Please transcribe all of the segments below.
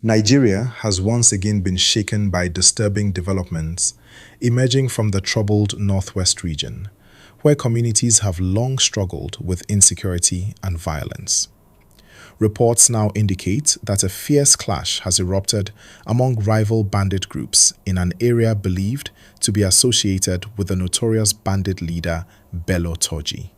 Nigeria has once again been shaken by disturbing developments emerging from the troubled northwest region, where communities have long struggled with insecurity and violence. Reports now indicate that a fierce clash has erupted among rival bandit groups in an area believed to be associated with the notorious bandit leader BELLO TURJI.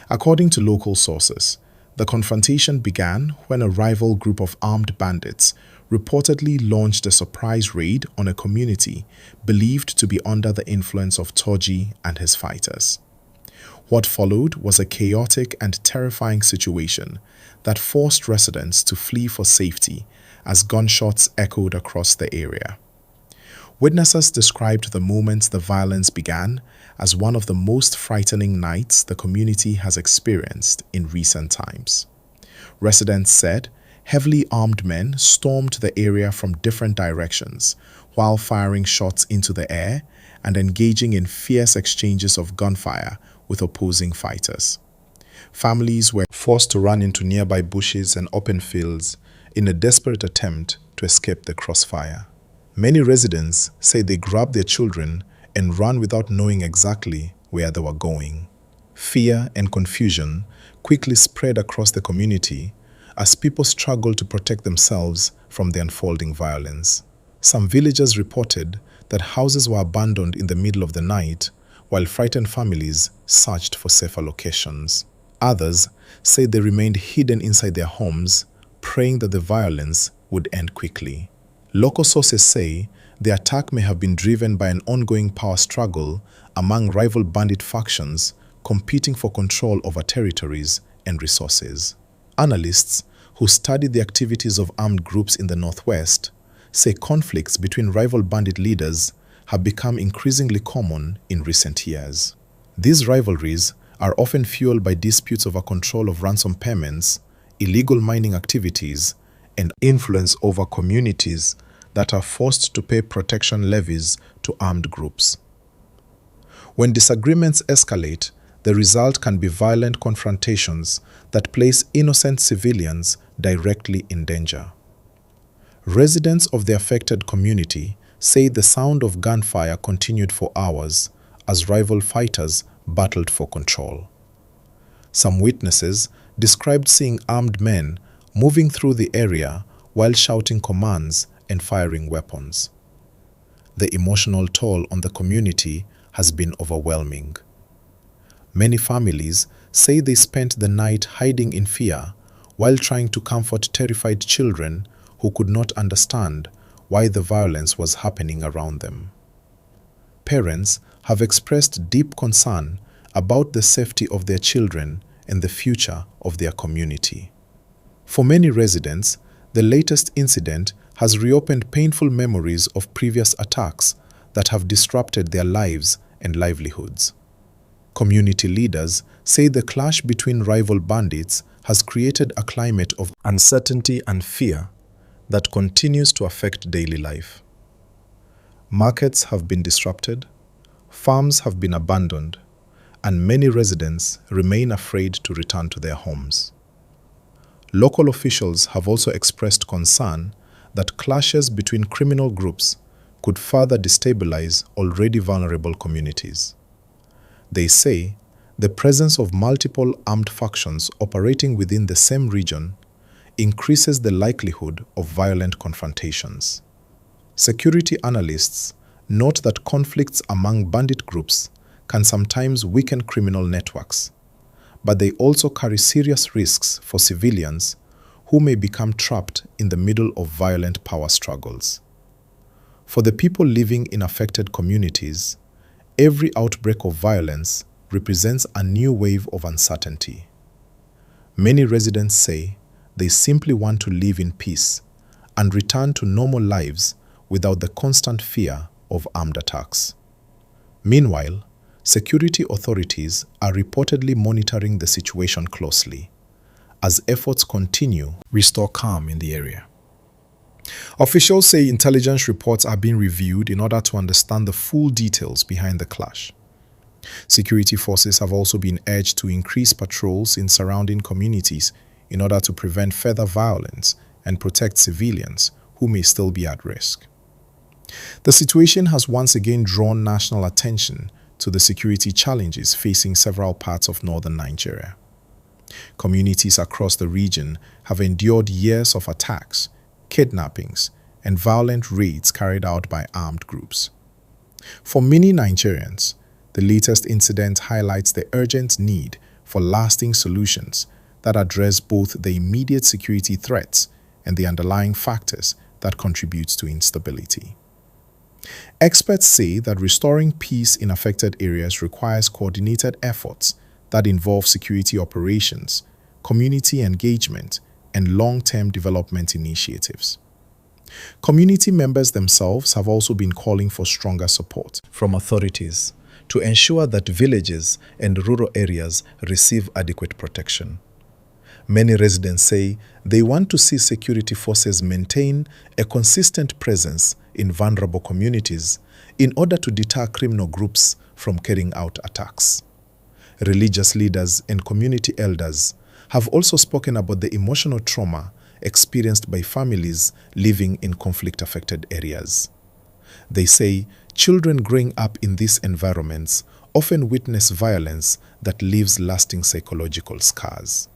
According to local sources, the confrontation began when a rival group of armed bandits reportedly launched a surprise raid on a community believed to be under the influence of TURJI and his fighters. What followed was a chaotic and terrifying situation that forced residents to flee for safety as gunshots echoed across the area. Witnesses described the moment the violence began as one of the most frightening nights the community has experienced in recent times. Residents said heavily armed men stormed the area from different directions while firing shots into the air and engaging in fierce exchanges of gunfire with opposing fighters. Families were forced to run into nearby bushes and open fields in a desperate attempt to escape the crossfire. Many residents say they grabbed their children and ran without knowing exactly where they were going. Fear and confusion quickly spread across the community as people struggled to protect themselves from the unfolding violence. Some villagers reported that houses were abandoned in the middle of the night while frightened families searched for safer locations. Others say they remained hidden inside their homes, praying that the violence would end quickly. Local sources say the attack may have been driven by an ongoing power struggle among rival bandit factions competing for control over territories and resources. Analysts who study the activities of armed groups in the Northwest say conflicts between rival bandit leaders have become increasingly common in recent years. These rivalries are often fueled by disputes over control of ransom payments, illegal mining activities, and influence over communities that are forced to pay protection levies to armed groups. When disagreements escalate, the result can be violent confrontations that place innocent civilians directly in danger. Residents of the affected community say the sound of gunfire continued for hours as rival fighters battled for control. Some witnesses described seeing armed men moving through the area while shouting commands and firing weapons. The emotional toll on the community has been overwhelming. Many families say they spent the night hiding in fear while trying to comfort terrified children who could not understand why the violence was happening around them. Parents have expressed deep concern about the safety of their children and the future of their community. For many residents, the latest incident has reopened painful memories of previous attacks that have disrupted their lives and livelihoods. Community leaders say the clash between rival bandits has created a climate of uncertainty and fear that continues to affect daily life. Markets have been disrupted, farms have been abandoned, and many residents remain afraid to return to their homes. Local officials have also expressed concern that clashes between criminal groups could further destabilize already vulnerable communities. They say the presence of multiple armed factions operating within the same region increases the likelihood of violent confrontations. Security analysts note that conflicts among bandit groups can sometimes weaken criminal networks, but they also carry serious risks for civilians who may become trapped in the middle of violent power struggles. For the people living in affected communities, every outbreak of violence represents a new wave of uncertainty. Many residents say they simply want to live in peace and return to normal lives without the constant fear of armed attacks. Meanwhile, security authorities are reportedly monitoring the situation closely as efforts continue to restore calm in the area. Officials say intelligence reports are being reviewed in order to understand the full details behind the clash. Security forces have also been urged to increase patrols in surrounding communities in order to prevent further violence and protect civilians who may still be at risk. The situation has once again drawn national attention to the security challenges facing several parts of northern Nigeria. Communities across the region have endured years of attacks, kidnappings, and violent raids carried out by armed groups. For many Nigerians, the latest incident highlights the urgent need for lasting solutions that address both the immediate security threats and the underlying factors that contribute to instability. Experts say that restoring peace in affected areas requires coordinated efforts that involve security operations, community engagement, and long-term development initiatives. Community members themselves have also been calling for stronger support from authorities to ensure that villages and rural areas receive adequate protection. Many residents say they want to see security forces maintain a consistent presence in vulnerable communities in order to deter criminal groups from carrying out attacks. Religious leaders and community elders have also spoken about the emotional trauma experienced by families living in conflict-affected areas. They say children growing up in these environments often witness violence that leaves lasting psychological scars.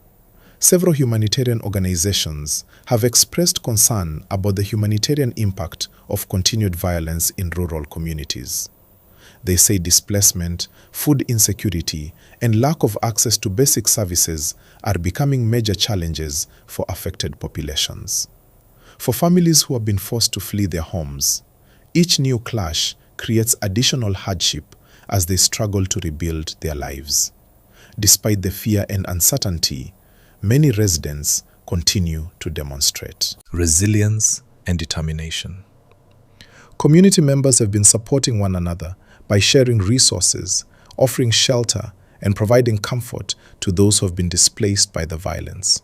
Several humanitarian organizations have expressed concern about the humanitarian impact of continued violence in rural communities. They say displacement, food insecurity, and lack of access to basic services are becoming major challenges for affected populations. For families who have been forced to flee their homes, each new clash creates additional hardship as they struggle to rebuild their lives. Despite the fear and uncertainty, many residents continue to demonstrate resilience and determination. Community members have been supporting one another by sharing resources, offering shelter, and providing comfort to those who have been displaced by the violence.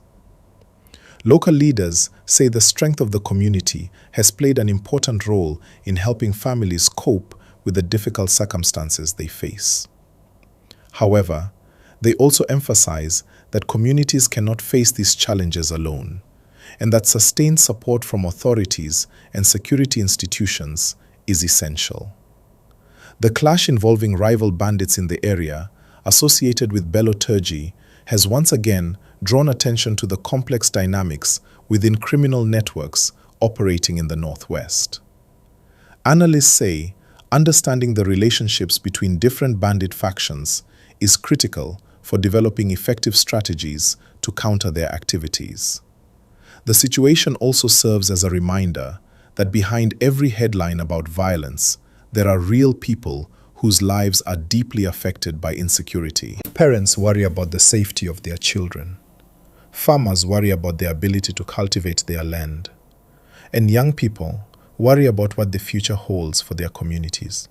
Local leaders say the strength of the community has played an important role in helping families cope with the difficult circumstances they face. However, they also emphasize that communities cannot face these challenges alone, and that sustained support from authorities and security institutions is essential. The clash involving rival bandits in the area, associated with BELLO TURJI, has once again drawn attention to the complex dynamics within criminal networks operating in the Northwest. Analysts say understanding the relationships between different bandit factions is critical for developing effective strategies to counter their activities. The situation also serves as a reminder that behind every headline about violence, there are real people whose lives are deeply affected by insecurity. Parents worry about the safety of their children. Farmers worry about their ability to cultivate their land. And young people worry about what the future holds for their communities.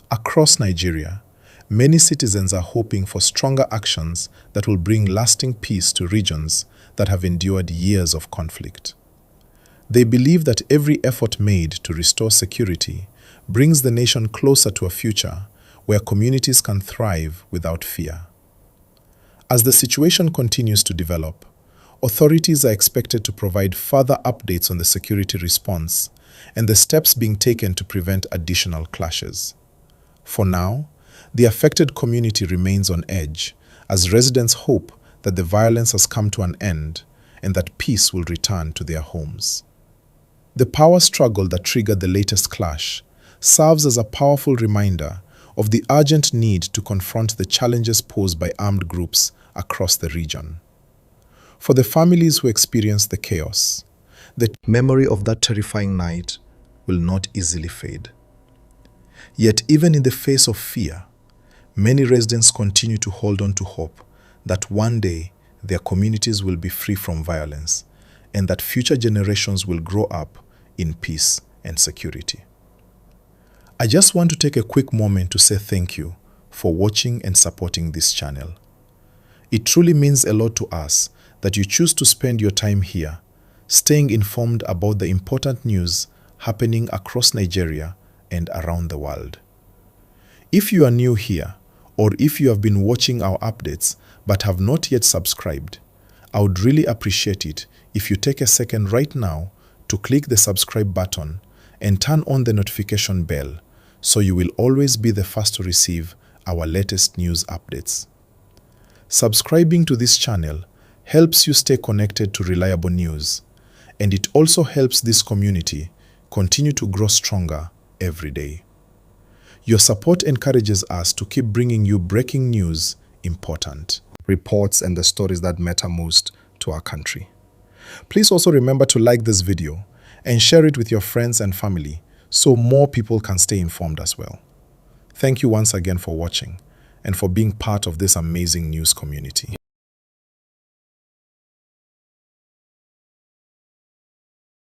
Across Nigeria, many citizens are hoping for stronger actions that will bring lasting peace to regions that have endured years of conflict. They believe that every effort made to restore security brings the nation closer to a future where communities can thrive without fear. As the situation continues to develop, authorities are expected to provide further updates on the security response and the steps being taken to prevent additional clashes. For now, the affected community remains on edge as residents hope that the violence has come to an end and that peace will return to their homes. The power struggle that triggered the latest clash serves as a powerful reminder of the urgent need to confront the challenges posed by armed groups across the region. For the families who experienced the chaos, the memory of that terrifying night will not easily fade. Yet even in the face of fear, many residents continue to hold on to hope that one day their communities will be free from violence and that future generations will grow up in peace and security. I just want to take a quick moment to say thank you for watching and supporting this channel. It truly means a lot to us that you choose to spend your time here, staying informed about the important news happening across Nigeria and around the world. If you are new here, or if you have been watching our updates but have not yet subscribed, I would really appreciate it if you take a second right now to click the subscribe button and turn on the notification bell so you will always be the first to receive our latest news updates. Subscribing to this channel helps you stay connected to reliable news, and it also helps this community continue to grow stronger every day. Your support encourages us to keep bringing you breaking news, important reports, and the stories that matter most to our country. Please also remember to like this video and share it with your friends and family so more people can stay informed as well. Thank you once again for watching and for being part of this amazing news community.